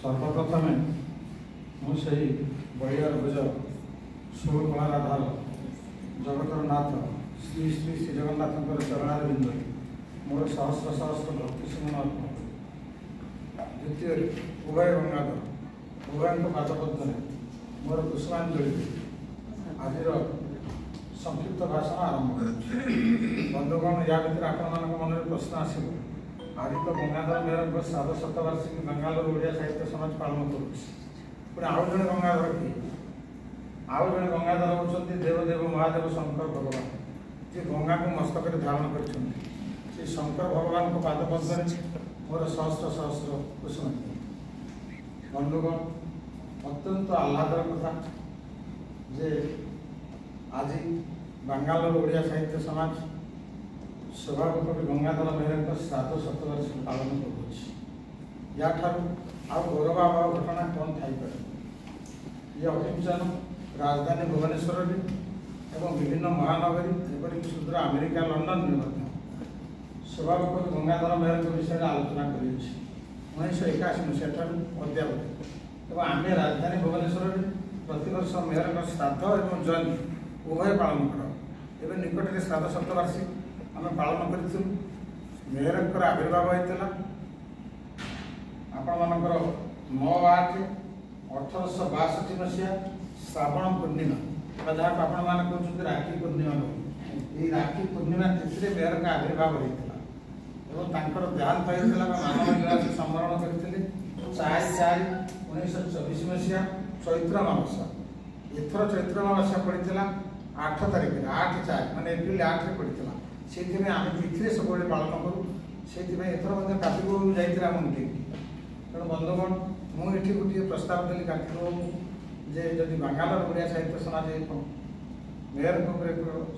सर्वप्रथमे मुझे बड़िया भुज षोल कलाधार जगतर नाथ श्री श्री श्री जगन्नाथ चरणार बिंदु मोर सहस्र सहस्र भक्ति सुमन अर्पण द्वितीय उभय गंगाधर उभय पादपद्म मोर पुष्पांजलि आज संक्षिप्त भाषण आरंभ बंधुगण या भर आपण मन में प्रश्न आसो आज तो गंगाधर मेहर श्राद्ध शतवार्षिकी बेंगालुर ओडिया साहित्य समाज पालन कर आउ जड़े गंगाधर किए आउ जड़े गंगाधर होती देवदेव महादेव शंकर भगवान जी गंगा को मस्तक धारण कर शंकर भगवान को पादपद्म मोर सहस्र सहस्र कुसुम बंधुगण अत्यंत आह्लादर कथा जे आज बेंगालुर ओडिया साहित्य समाज सभापति गंगाधर मेहर श्राद्ध शतवार्षिकी पालन कर गौरवाभाव घटना कौन थी ये अभियान राजधानी भुवनेश्वर एवं विभिन्न महानगरी एपरिक सुदूर अमेरिका लंडन में सभापति गंगाधर मेहर विषय आलोचना कर 1981 मसीहा अद्यावधि आम राजधानी भुवनेश्वर प्रतिवर्ष मेहर श्राद्ध और जयंती उभय पालन कर निकट में श्राद्ध शतवार्षिकी आम पालन कर मेहर आविर्भाव होता आपण मानकर 9/8/1862 मसीहा श्रावण पूर्णिमा जहाँ आपण मैंने कहते राखी पूर्णिमा ये राखी पूर्णिमा तिथि मेहर का आविर्भाव होता देहांत होता मानव लीला से स्मरण करते 4/4/1924 मसीहा चैत्र अमावस्या एथर चैत्र अमावस्या पड़ा 8 तारिख 8/4 माने एप्रिल 8 पड़ा से आम तिथि सब पालन करूँ से एथर कार्तिक जाइए मीटिंग तेणु बंधुगण मुझे गोटे प्रस्ताव देली कार्तिक जे जदि बेंगालुर ओडिया साहित्य समाज मेयर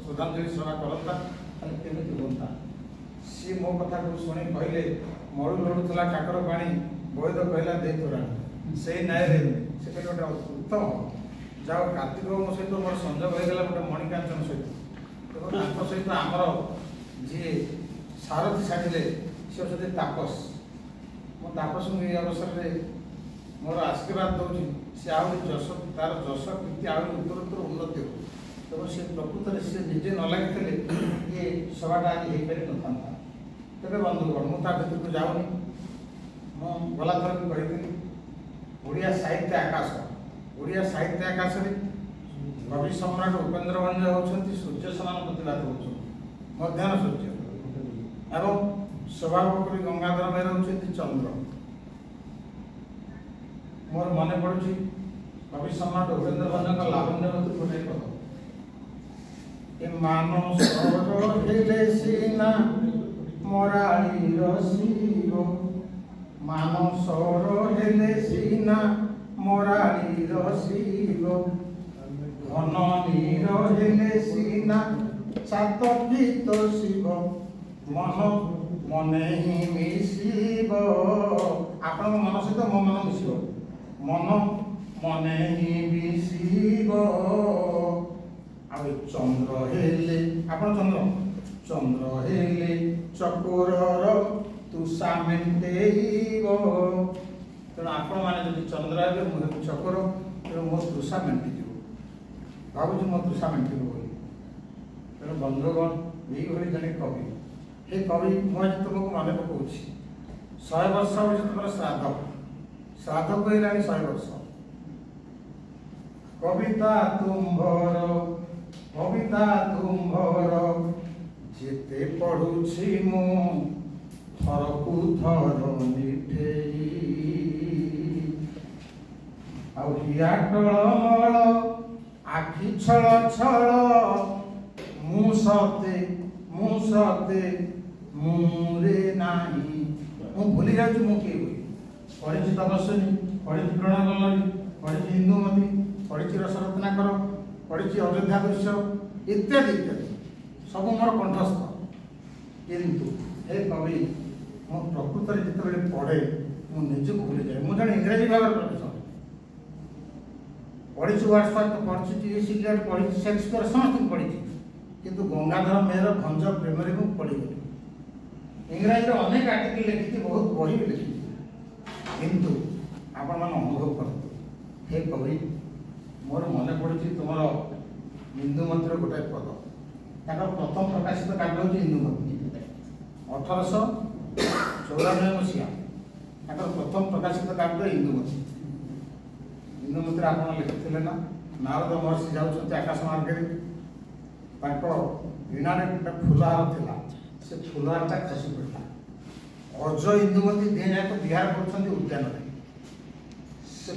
श्रद्धांजलि सभा करता केमी हूँ सी मो कथा को शुणी कहले मड़ू लड़ूला काकर पानी बैद कहला दे तोरा से न्याय से कहले गोटे उत्तम जाओ कार्तिक मो सहित मोर संजोग होगा गोटे मणिकांचन सहित सहित आमर जी सारथी छाड़े सी होती तापस मो तापस ये अवसर में मोर आशीर्वाद दूसरी सी आहरी जश तार जश कीर्ति आहरी उत्तरोत्तर उन्नति हो तेणु सी प्रकृत में सी निजे न लगी ये सभाटा आज हो पारि न था तेरे बंधुगण मुझे भर को जाऊनी मुझे गला थर भी कही ओडिया साहित्य आकाश ओडिया साहित्य आकाश में कवि सम्राट उपेन्द्र भंज होती सूर्य समान प्रतिवाद हो मध्याह्न सूर्य एवं सभापति गंगाधर मेहर होती चंद्र मोर मन पड़ुची कवि सम्राट उपेन्द्र भंज लावण्यवती गोटे पद मानसर हेले सीना मराळीर शिव मानसर हेले सीना मराळीर शिव घन नीर हेले सीना चातकीत शिव मन मने ही मिशिब आपण मन सहित मो मन मिशिब मन मने ही मिशिब आ चंद्र हेले आपण चंद्र हेले चकोरर तुषा मेटेब तेणु आपण मैंने जब चंद्र हे मुझे चकोर तेणु मो तृषा मेटी भावुँ मो तृषा मेटी तेणु बंधुगण यही जड़े कवि ये कवि मुझे तुमको मन पकाऊँ 100 वर्ष हो तुम श्राद्ध श्राद्ध कहला 100 वर्ष कविता तुम्भर जेते पढ़ुछि मु थरकु थर निठेई आउ हिया टळमळ आखि छळ छळ मुसते मुरे नाही मु भूली जाऊँ मु किए पढ़ी तपस्विनी पढ़ी प्रणगलरी पढ़ी हिंदुमती पढ़ी रसरत्नाकर पढ़ी अयोध्या दृश्य इत्यादि इत्यादि सब मोर कंठस्थ किंतु हे कवि मो प्रकृत में जिते पढ़े मुझे भूली जाए मुझे जन इंग्राजी भाव प्रोफेसर पढ़ी वर्ड्सवर्थ पढ़ी सिगरेट पढ़ी शेक्सपियर समस्त पढ़ी किंतु गंगाधर मेहर भंज प्रेमरी को पढ़ीगली इंग्राजी अनेक आर्टिकल लिखी बहुत बही भी लिखी किंतु आपण मैंने अनुभव करतु। हे कवि मोर मन पड़ी तुम इंदुमती गोटाए पद तार प्रथम प्रकाशित काव्य हूँ इंदुमती 1894 मसीहा प्रथम प्रकाशित काव्य इंदुमती। इंदुमती आप लिखिले ना नारद महर्षि जाऊँ आकाश मार्ग वीणारे गोटे फुलहार था से फुलहारटा खसी पड़ा अज इंदुमती दिहे जाक विहार कर उद्यान से